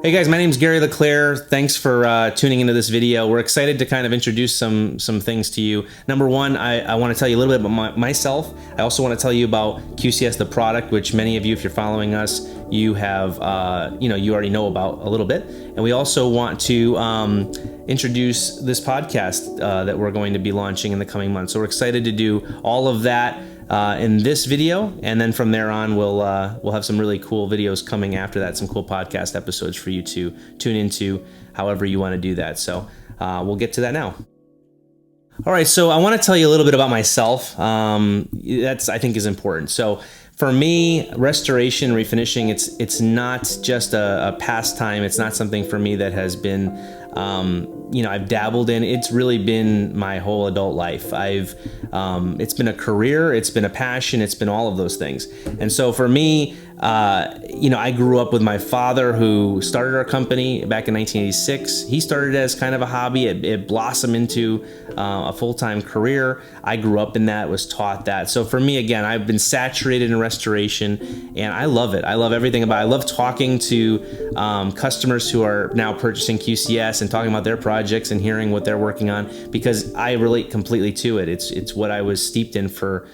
Hey guys, my name is Gary LeClaire. Thanks for tuning into this video. We're excited to kind of introduce some things to you. Number one, I want to tell you a little bit about myself. I also want to tell you about QCS, the product, which many of you, if you're following us, you have, you already know about a little bit. And we also want to introduce this podcast that we're going to be launching in the coming months. So we're excited to do all of that in this video, and then from there on we'll have some really cool videos coming after that, some cool podcast episodes for you to tune into however you want to do that. So we'll get to that now. All right, so I want to tell you a little bit about myself. That's, I think, is important. So for me, restoration, refinishing, it's not just a pastime. It's not something for me that has been I've dabbled in. It's really been my whole adult life. It's been a career, it's been a passion, it's been all of those things. And so for me, I grew up with my father, who started our company back in 1986. He started as kind of a hobby. It blossomed into a full-time career. I grew up in that, was taught that. So for me, again, I've been saturated in restoration, and I love it. I love everything about it. I love talking to customers who are now purchasing QCS and talking about their projects and hearing what they're working on, because I relate completely to it. It's what I was steeped in for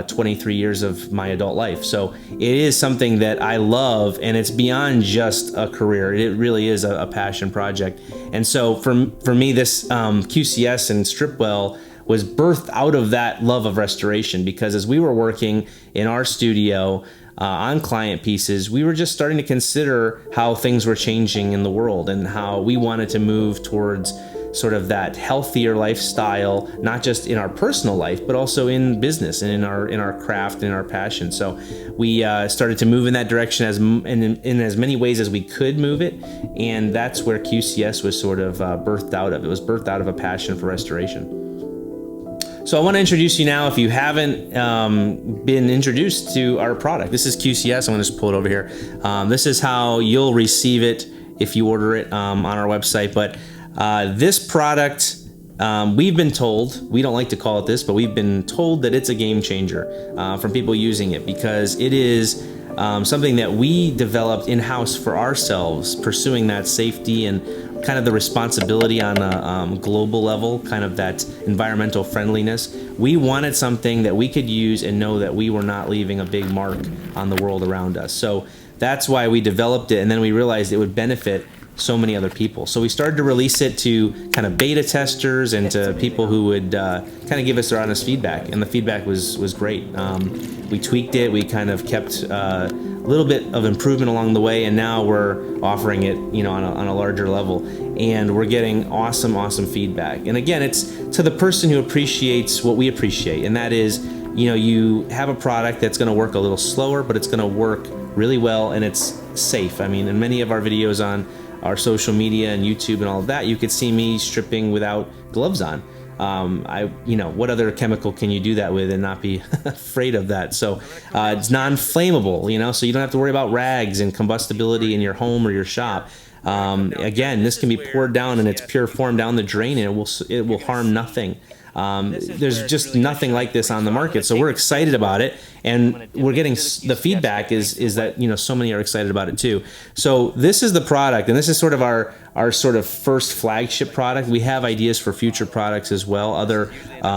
23 years of my adult life. So it is something that I love, and it's beyond just a career. It really is a passion project. And so for me, this QCS and Stripwell was birthed out of that love of restoration, because as we were working in our studio on client pieces, we were just starting to consider how things were changing in the world and how we wanted to move towards sort of that healthier lifestyle, not just in our personal life, but also in business and in our craft and our passion. So we started to move in that direction in as many ways as we could move it, and that's where QCS was sort of birthed out of. It was birthed out of a passion for restoration. So I want to introduce you now, if you haven't been introduced to our product. This is QCS. I'm going to just pull it over here. This is how you'll receive it if you order it on our website. But this product, we've been told, we don't like to call it this, but we've been told that it's a game changer from people using it, because it is something that we developed in-house for ourselves, pursuing that safety and kind of the responsibility on a global level, kind of that environmental friendliness. We wanted something that we could use and know that we were not leaving a big mark on the world around us. So that's why we developed it, and then we realized it would benefit so many other people. So we started to release it to kind of beta testers and to people who would kind of give us their honest feedback, and the feedback was great. We tweaked it, we kind of kept a little bit of improvement along the way, and now we're offering it, on a larger level, and we're getting awesome feedback. And again, it's to the person who appreciates what we appreciate, and that is, you have a product that's going to work a little slower, but it's going to work really well, and it's safe. I mean, in many of our videos on our social media and YouTube and all of that, you could see me stripping without gloves on. What other chemical can you do that with and not be afraid of that? So it's non-flammable, so you don't have to worry about rags and combustibility in your home or your shop. Again, this can be poured down in its pure form down the drain, and it will harm nothing. There's just nothing like this on the market, so we're excited about it, and we're getting the feedback is that so many are excited about it too. So this is the product, and this is sort of our sort of first flagship product. We have ideas for future products as well, other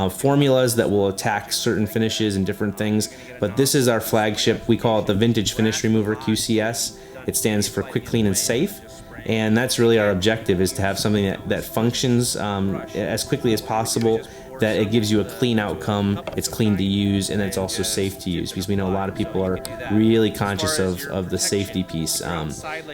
formulas that will attack certain finishes and different things, but this is our flagship. We call it the Vintage Finish Remover QCS. It stands for Quick, Clean, and Safe. And that's really our objective, is to have something that functions as quickly as possible, that it gives you a clean outcome, it's clean to use, and it's also safe to use, because we know a lot of people are really conscious of the safety piece.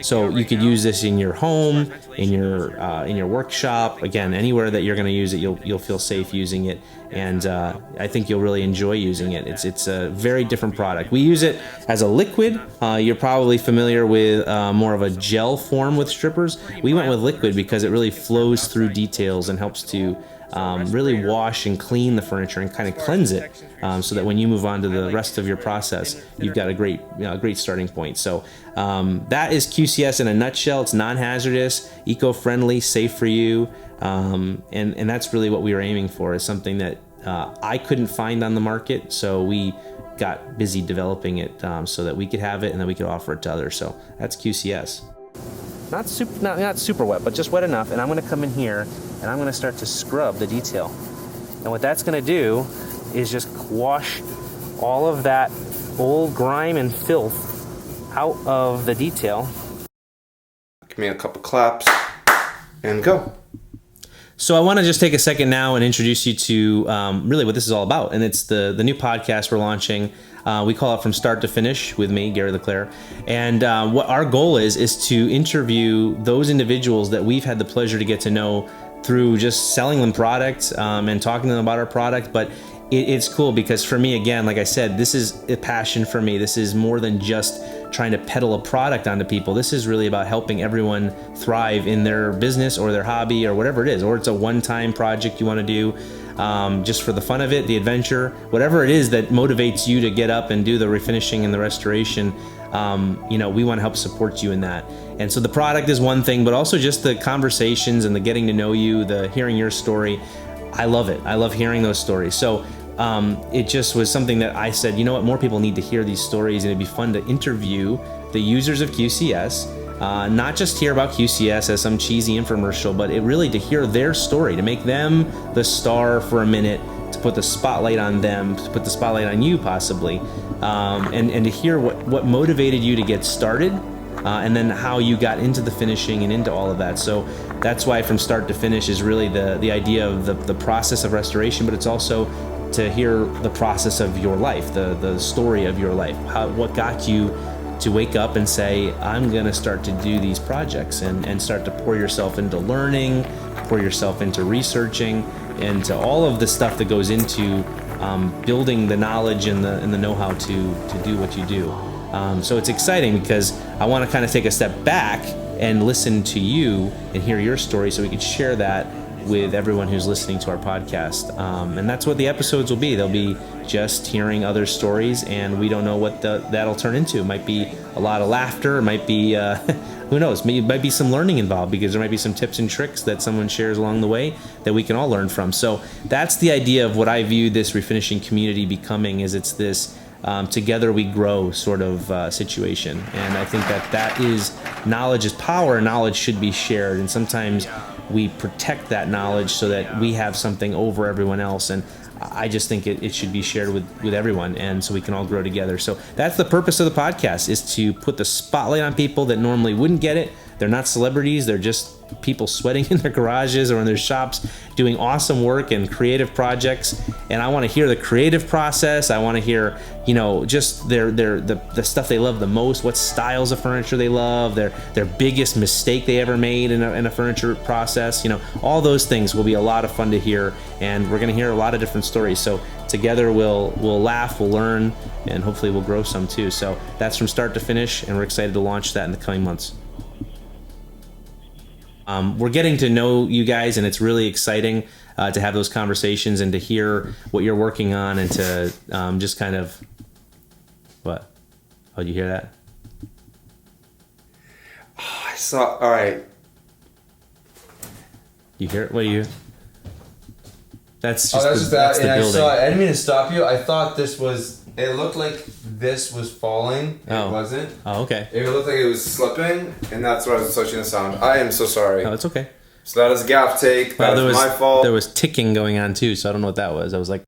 So you could use this in your home, in your workshop, again, anywhere that you're going to use it, you'll feel safe using it, and I think you'll really enjoy using it. It's a very different product. We use it as a liquid. You're probably familiar with more of a gel form with strippers. We went with liquid because it really flows through details and helps to really wash and clean the furniture and kind of cleanse it, so that when you move on to the rest of your process, you've got a great starting point. So that is QCS in a nutshell. It's non-hazardous, eco-friendly, safe for you, and that's really what we were aiming for, is something that I couldn't find on the market, so we got busy developing it so that we could have it and that we could offer it to others. So that's QCS. not super wet, but just wet enough. And I'm going to come in here and I'm going to start to scrub the detail. And what that's going to do is just wash all of that old grime and filth out of the detail. Give me a couple claps and go. So I want to just take a second now and introduce you to really what this is all about. And it's the new podcast we're launching. We call it From Start to Finish with me, Gary LeClaire. And what our goal is to interview those individuals that we've had the pleasure to get to know through just selling them products and talking to them about our product. But it's cool because for me, again, like I said, this is a passion for me. This is more than just trying to peddle a product onto people. This is really about helping everyone thrive in their business or their hobby or whatever it is. Or it's a one-time project you want to do just for the fun of it, the adventure, whatever it is that motivates you to get up and do the refinishing and the restoration. We want to help support you in that. And so the product is one thing, but also just the conversations and the getting to know you, the hearing your story. I love it. I love hearing those stories. So it just was something that I said, you know what, more people need to hear these stories, and it'd be fun to interview the users of QCS, not just hear about QCS as some cheesy infomercial, but it really to hear their story, to make them the star for a minute, to put the spotlight on them, to put the spotlight on you possibly, and to hear what motivated you to get started, and then how you got into the finishing and into all of that. So that's why From Start to Finish is really the idea of the process of restoration, but it's also to hear the process of your life, the story of your life, what got you to wake up and say, I'm gonna start to do these projects and start to pour yourself into learning, pour yourself into researching, and to all of the stuff that goes into building the knowledge and the know-how to do what you do. So it's exciting because I want to kind of take a step back and listen to you and hear your story so we can share that with everyone who's listening to our podcast. And that's what the episodes will be. They'll be just hearing other stories, and we don't know what that'll turn into. It might be a lot of laughter. It might be, who knows, it might be some learning involved because there might be some tips and tricks that someone shares along the way that we can all learn from. So that's the idea of what I view this refinishing community becoming, is it's this together we grow sort of situation. And I think that is, knowledge is power, knowledge should be shared. And sometimes we protect that knowledge so that we have something over everyone else. And I just think it should be shared with everyone, and so we can all grow together. So that's the purpose of the podcast, is to put the spotlight on people that normally wouldn't get it. They're not celebrities. They're just people sweating in their garages or in their shops doing awesome work and creative projects. And I want to hear the creative process. I want to hear, just the stuff they love the most, what styles of furniture they love, their biggest mistake they ever made in a furniture process. All those things will be a lot of fun to hear, and we're going to hear a lot of different stories. So together we'll laugh, we'll learn, and hopefully we'll grow some too. So that's From Start to Finish, and we're excited to launch that in the coming months. We're getting to know you guys, and it's really exciting to have those conversations and to hear what you're working on, and to just kind of, what? Oh, did you hear that? Oh, I saw, all right. You hear it? What do you? That's just that's the and building. I didn't mean to stop you. I thought it looked like this was falling. It wasn't. Oh, okay. It looked like it was slipping, and that's what I was associating the sound. I am so sorry. No, it's okay. So that is a gaff take. That was my fault. There was ticking going on too, so I don't know what that was. I was like,